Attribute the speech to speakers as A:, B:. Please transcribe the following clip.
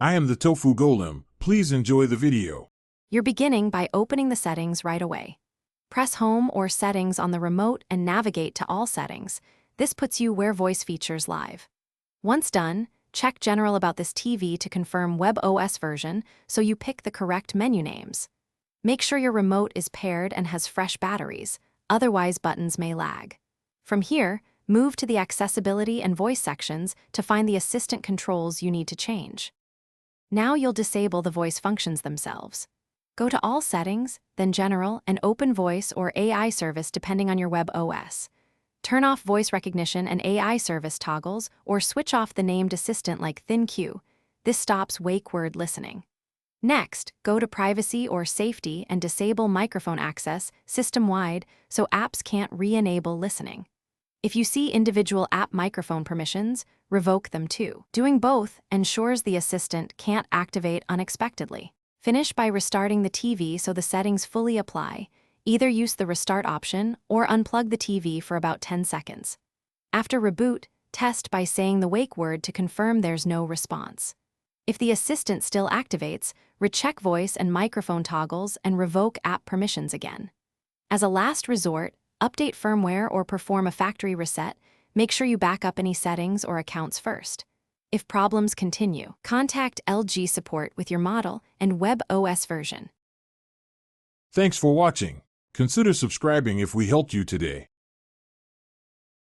A: I am the Tofu Golem. Please enjoy the video.
B: You're beginning by opening the settings right away. Press Home or Settings on the remote and navigate to All Settings. This puts you where voice features live. Once done, check General about this TV to confirm WebOS version so you pick the correct menu names. Make sure your remote is paired and has fresh batteries, otherwise buttons may lag. From here, move to the Accessibility and Voice sections to find the assistant controls you need to change. Now you'll disable the voice functions themselves. Go to All Settings, then General, and open Voice or AI Service depending on your WebOS. Turn off voice recognition and AI service toggles or switch off the named assistant like ThinQ. This stops wake word listening. Next, go to Privacy or Safety and disable microphone access system-wide so apps can't re-enable listening. If you see individual app microphone permissions, revoke them too. Doing both ensures the assistant can't activate unexpectedly. Finish by restarting the TV so the settings fully apply. Either use the restart option or unplug the TV for about 10 seconds. After reboot, test by saying the wake word to confirm there's no response. If the assistant still activates, recheck voice and microphone toggles and revoke app permissions again. As a last resort, update firmware or perform a factory reset. Make sure you back up any settings or accounts first. If problems continue, contact LG support with your model and WebOS version.
A: Thanks for watching. Consider subscribing if we helped you today.